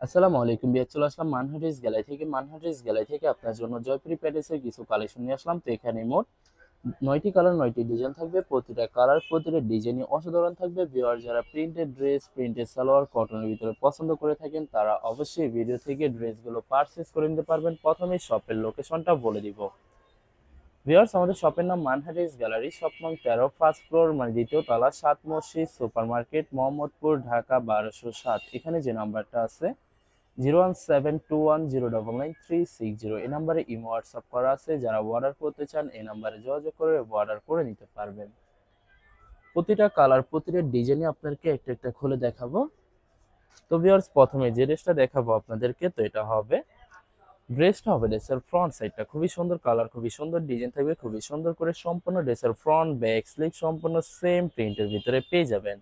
আসসালামু আলাইকুম বিয়ার, চলে আসলাম মানহাটিস গ্যালারি থেকে আপনার জন্য জয়পুরি প্যালেসের কিছু কালেকশন নিয়ে আসলাম। তো এখানে মোট 9টি কালার 9টি ডিজাইন থাকবে। প্রতিটা কালার প্রতিটা ডিজাইনই অসাধারণ থাকবে। ভিউয়ার যারা প্রিন্টেড ড্রেস, প্রিন্টেড সালোয়ার, কটনের ভিতরে পছন্দ করে থাকেন তারা অবশ্যই ভিডিও থেকে ড্রেসগুলো পারচেজ করে নিতে পারবেন। প্রথমে শপের লোকেশনটা বলে দিব। ভিউয়ার্স, আমাদের শপের নাম মানহাটিস গ্যালারি, শপ নং 13, ফার্স্ট ফ্লোর মানে দ্বিতীয় তলা, 7 মসজিদ সুপার মার্কেট, মোহাম্মদপুর, ঢাকা 1207। এখানে যে নাম্বারটা আছে 01721099360, এই নাম্বারে ইমো হোয়াটসঅ্যাপ করা আছে। যারা অর্ডার করতে চান এই নাম্বারে যোগাযোগ করে অর্ডার করে নিতে পারবেন। প্রতিটা কালার প্রতিটা ডিজাইনে আপনাদেরকে একটা একটা খুলে দেখাবো। তো ভিউয়ার্স, প্রথমে যে ড্রেসটা দেখাবো আপনাদেরকে, তো এটা হবে ড্রেসের ফ্রন্ট সাইডটা খুবই সুন্দর কালার, খুবই সুন্দর ডিজাইন থাকবে, খুবই সুন্দর করে সম্পূর্ণ ড্রেসের ফ্রন্ট ব্যাক স্লিভ সম্পূর্ণ সেম প্রিন্টের ভিতরে পেয়ে যাবেন।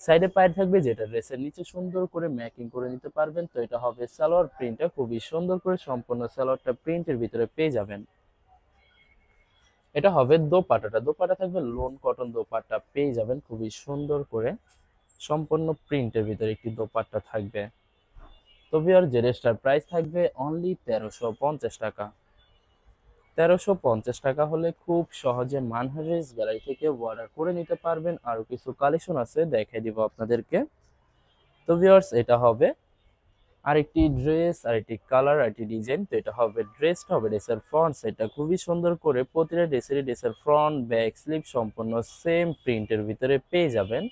সাইডে পায়ের থাকবে যেটা ড্রেসের নিচে সুন্দর করে ম্যাকিং করে নিতে পারবেন। তো এটা হবে সালোয়ার প্রিন্টটা খুবই সুন্দর করে সম্পূর্ণ সালোয়ারটা প্রিন্টের ভিতরে পেয়ে যাবেন। এটা হবে দোপাট্টা থাকবে লোন কটন দোপাট্টা পেয়ে যাবেন খুবই সুন্দর করে সম্পূর্ণ প্রিন্টের ভিতরে একটি দোপাট্টা থাকবে। তো ভিউয়ার, যে ড্রেসটার প্রাইস থাকবে অনলি 1350 টাকা। 1350 টাকা হলে খুব সহজে মানহারিস গ্যালারি থেকে অর্ডার করে নিতে পারবেন। আরো কিছু কালেকশন আছে, দেখাই দিব আপনাদেরকে। তো ভিউয়ার্স, এটা হবে আরেকটি ড্রেস, আরেকটি কালার, আরেকটি ডিজাইন। তো এটা হবে ড্রেসের ফ্রন্ট সাইডটা খুবই সুন্দর করে প্রতিটা ড্রেসের ফ্রন্ট ব্যাক স্লিভ সম্পূর্ণ সেম প্রিন্টের ভিতরে পেয়ে যাবেন।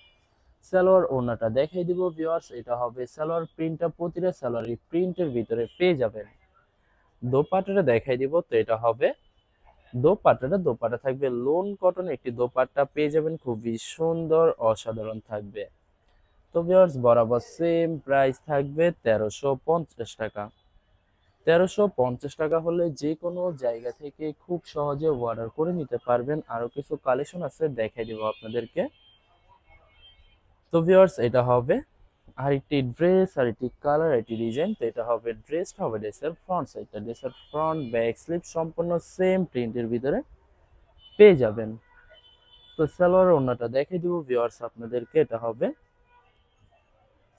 সালোয়ার ওড়নাটা দেখাই দিব ভিউয়ার্স, এটা হবে সালোয়ার প্রিন্টটা প্রতিটা সালোয়ারি প্রিন্টের ভিতরে পেয়ে যাবেন। দোপাট্টাটা দেখাই দিব। তো এটা হবে দোপাট্টা থাকবে লোন কটন একটি দোপাট্টা পেয়ে যাবেন, খুবই সুন্দর অসাধারণ থাকবে। তো ভিউয়ার্স, বরাবর সেম প্রাইস থাকবে 1350 টাকা। 1350 টাকা হলে যে কোনো জায়গা থেকে খুব সহজে অর্ডার করে নিতে পারবেন। আরো কিছু কালেকশন আছে, দেখাই দিব আপনাদেরকে। তো ভিউয়ার্স, এটা হবে আরেকটি ড্রেস, আরেকটি কালার, আরেকটি ডিজাইন। তো এটা হবে ড্রেসের ফ্রন্ট সাইডটা ড্রেসের ফ্রন্ট ব্যাক স্লিভ সম্পূর্ণ সেম প্রিন্টের ভিতরে পেয়ে যাবেন। তো সালোয়ার ওড়নাটা দেখাই দিব ভিউয়ার্স আপনাদেরকে, এটা হবে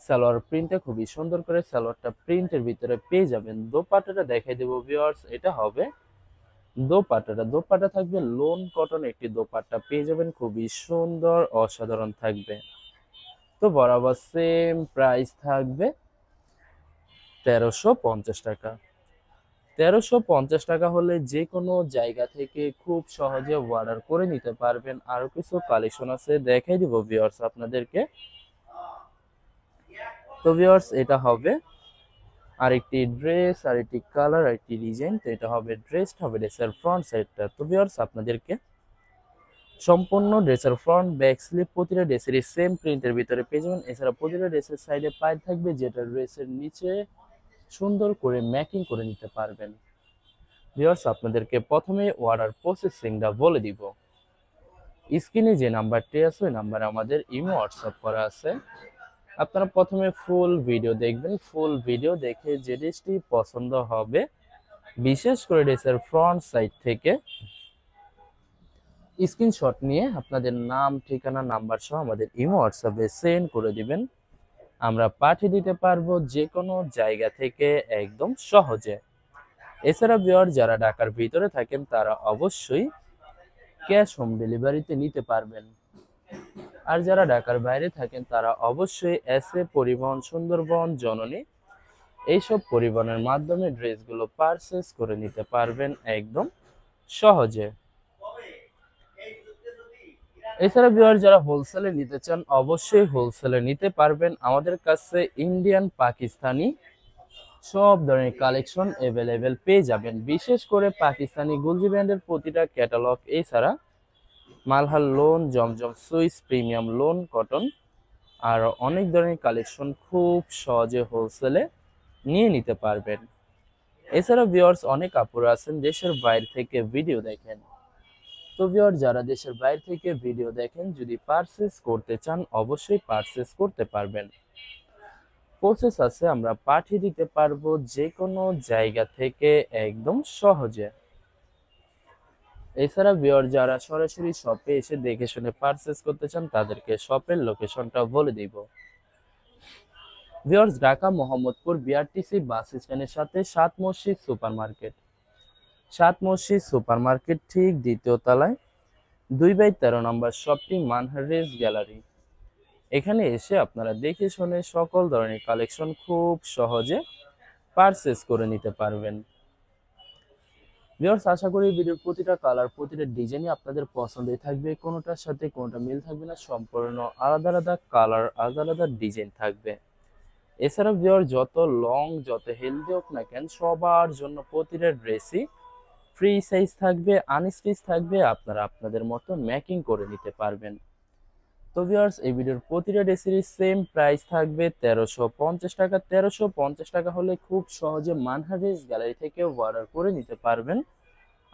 সালোয়ার প্রিন্টটা খুবই সুন্দর করে সালোয়ারটা প্রিন্টের ভিতরে পেয়ে যাবেন। দোপাট্টাটা দেখাই দেবো ভিউয়ার্স, এটা হবে দোপাট্টা থাকবে লোন কটন একটি দোপাট্টা পেয়ে যাবেন, খুবই সুন্দর অসাধারণ থাকবে। তো বরাবর সেম প্রাইস থাকবে 1350 টাকা। 1350 টাকা হলে যে কোনো জায়গা থেকে খুব সহজে অর্ডার করে নিতে পারবেন। আরো কিছু কালেকশন আছে, দেখাই দিব ভিউয়ার্স আপনাদেরকে। তো ভিউয়ার্স, এটা হবে আরেকটি ড্রেস, আরেকটি কালার, আরেকটি ডিজাইন। তো এটা হবে ড্রেসের ফ্রন্ট সাইডটা। তো ভিউয়ার্স, আপনাদেরকে সম্পূর্ণ ড্রেসের ফ্রন্ট ব্যাক স্লিভ প্রতিটা ড্রেসেরই সেম প্রিন্টের ভিতরে পেয়ে যাবেন। এছাড়া প্রতিটা ড্রেসের সাইডে পাইপ থাকবে যেটা ড্রেসের নিচে সুন্দর করে ম্যাকিং করে নিতে পারবেন। ভিউয়ার্স, আপনাদেরকে প্রথমে অর্ডার প্রসেসিংটা বলে দিব। স্ক্রিনে যে নাম্বারটি আছে ওই নাম্বারে আমাদের ইমো হোয়াটসঅ্যাপ করা আছে। আপনারা প্রথমে ফুল ভিডিও দেখবেন, ফুল ভিডিও দেখে যে ড্রেসটি পছন্দ হবে বিশেষ করে ড্রেসের ফ্রন্ট সাইড থেকে স্ক্রিনশট নিয়ে আপনাদের নাম, ঠিকানা, নাম্বার সহ আমাদের ইমো হোয়াটসঅ্যাপে সেন্ড করে দিবেন। আমরা পাঠিয়ে দিতে পারবো যে কোনো জায়গা থেকে একদম সহজে। এছাড়া ভিউয়ার, যারা ঢাকার ভিতরে থাকেন তারা অবশ্যই ক্যাশ হোম ডেলিভারিতে নিতে পারবেন। আর যারা ঢাকার বাইরে থাকেন তারা অবশ্যই এসএ পরিবহন, সুন্দরবন, জননী এইসব পরিবহনের মাধ্যমে ড্রেসগুলো পারচেজ করে নিতে পারবেন একদম সহজে। এছাড়া ভিউয়ার, যারা হোলসেলে নিতে চান অবশ্যই হোলসেলে নিতে পারবেন। আমাদের কাছে ইন্ডিয়ান, পাকিস্তানি সব ধরনের কালেকশন অ্যাভেলেবেল পেয়ে যাবেন। বিশেষ করে পাকিস্তানি গুলজি ব্র্যান্ডের প্রতিটা ক্যাটালগ, এছাড়া মালহার লোন, জমজম সুইস, প্রিমিয়াম লোন কটন আর অনেক ধরনের কালেকশন খুব সহজে হোলসেলে নিয়ে নিতে পারবেন। এছাড়া ভিউয়ার্স, অনেক আপুরা আছেন দেশের বাইরে থেকে ভিডিও দেখেন। তো ভিউয়ার, যারা দেশের বাইরে থেকে ভিডিও দেখেন যদি পারচেজ করতে চান অবশ্যই পারচেজ করতে পারবেন। প্রসেস আছে, আমরা পাঠিয়ে দিতে পারবো যে কোনো জায়গা থেকে একদম সহজে। এছাড়া ভিউয়ার, যারা সরাসরি শপে এসে দেখে শুনে পারচেজ করতে চান তাদেরকে শপের লোকেশনটা বলে দিব। ভিউয়ার্স, ঢাকা মোহাম্মদপুর বিআরটিসি বাস স্ট্যান্ডের সাথে সাত মসজিদ সুপার মার্কেট। সাত মসজিদ সুপার মার্কেট ঠিক দ্বিতীয় তলায় 2/13 নম্বর শপটি মানহারেজ গ্যালারি। এখানে এসে আপনারা দেখে শুনে সকল ধরনের কালেকশন খুব সহজে পারচেজ করে নিতে পারবেন। ভিউয়ার্স, আশা করি ভিডিওর প্রতিটা কালার প্রতিটা ডিজাইনই আপনাদের পছন্দই থাকবে, কোনোটার সাথে কোনোটা মিল থাকবে না, সম্পূর্ণ আলাদা আলাদা কালার আলাদা আলাদা ডিজাইন থাকবে। এছাড়া ভিউয়ার যত লং যত হেলদি হোক না কেন সবার জন্য প্রতিটা ড্রেসই ফ্রি সাইজ থাকবে, আনস্টিচ থাকবে, আপনারা আপনাদের মতো মেকিং করে নিতে পারবেন। তো ভিউয়ার্স, এই ভিডিওর প্রতিটা ড্রেসেরই সেম প্রাইস থাকবে 1350 টাকা। 1350 টাকা হলে খুব সহজে মানহারেজ গ্যালারি থেকে অর্ডার করে নিতে পারবেন।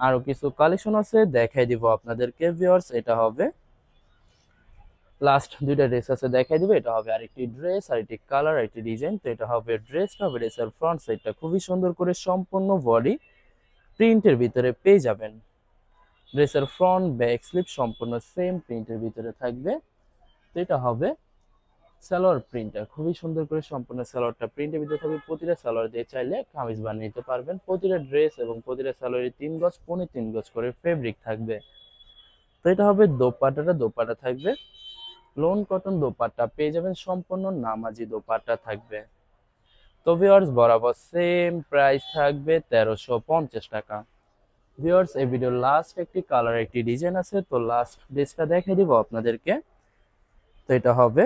আরো কিছু কালেকশন আছে দেখাই দিব আপনাদেরকে ভিউয়ার্স। এটা হবে লাস্ট দুইটা ড্রেস আছে দেখাই দিব। এটা হবে আরেকটি ড্রেস, আরেকটি কালার, আরেকটি ডিজাইন। তো এটা হবে ড্রেসটা হবে ড্রেসের ফ্রন্ট সাইডটা খুবই সুন্দর করে সম্পূর্ণ বডি প্রিন্টের ভিতরে পেয়ে যাবেন। ড্রেসের ফ্রন্ট ব্যাক স্লিপ সম্পূর্ণ সেম প্রিন্টের ভিতরে থাকবে। তো এটা হবে সালোয়ার প্রিন্টটা খুবই সুন্দর করে সম্পূর্ণ সালোয়ারটা প্রিন্টের ভিতরে থাকবে। প্রতিটা সালোয়ার দিয়ে চাইলে কামিজ বানিয়ে নিতে পারবেন। প্রতিটা ড্রেস এবং প্রতিটা সালোয়ারে 3 গজ 3.5 গজ করে ফেব্রিক থাকবে। তো এটা হবে দোপাট্টাটা, দোপাট্টা থাকবে লোন কটন দোপাট্টা পেয়ে যাবেন, সম্পূর্ণ নামাজি দোপাট্টা থাকবে। তো ভিউয়ার্স, বরাবর সেম প্রাইস থাকবে 1350 টাকা। ভিউয়ার্স, এই ভিডিওর লাস্ট একটি কালার একটি ডিজাইন আছে, তো লাস্ট ড্রেসটা দেখাই দিব আপনাদেরকে। তো এটা হবে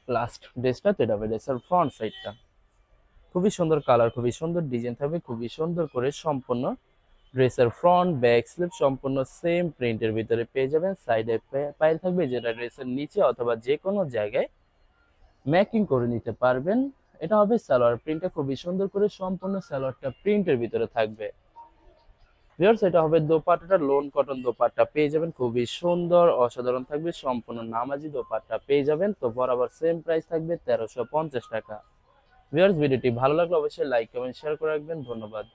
লাস্ট ড্রেসটা। তো এটা হবে ড্রেসের ফ্রন্ট সাইডটা খুবই সুন্দর কালার, খুবই সুন্দর ডিজাইন থাকবে, খুবই সুন্দর করে সম্পূর্ণ ড্রেসের ফ্রন্ট ব্যাক স্লিপ সম্পূর্ণ সেম প্রিন্টের ভিতরে পেয়ে যাবেন। সাইডে পাইল থাকবে যেটা ড্রেসের নিচে অথবা যে কোনো জায়গায় মেকিং করে নিতে পারবেন। এটা হবে সালোয়ার প্রিন্টটা খুবই সুন্দর করে সম্পূর্ণ সালোয়ারটা প্রিন্টের ভিতরে থাকবে। ভিউয়ার্স, এটা হবে দোপাট্টাটা লোন কটন দোপাট্টা পেয়ে যাবেন, খুবই সুন্দর অসাধারণ থাকবে, সম্পূর্ণ নামাজি দোপাট্টা পেয়ে যাবেন। তো বরাবর সেম প্রাইস থাকবে 1350 টাকা। ভিউয়ার্স, ভিডিওটি ভালো লাগলে অবশ্যই লাইক কমেন্ট শেয়ার করে রাখবেন। ধন্যবাদ।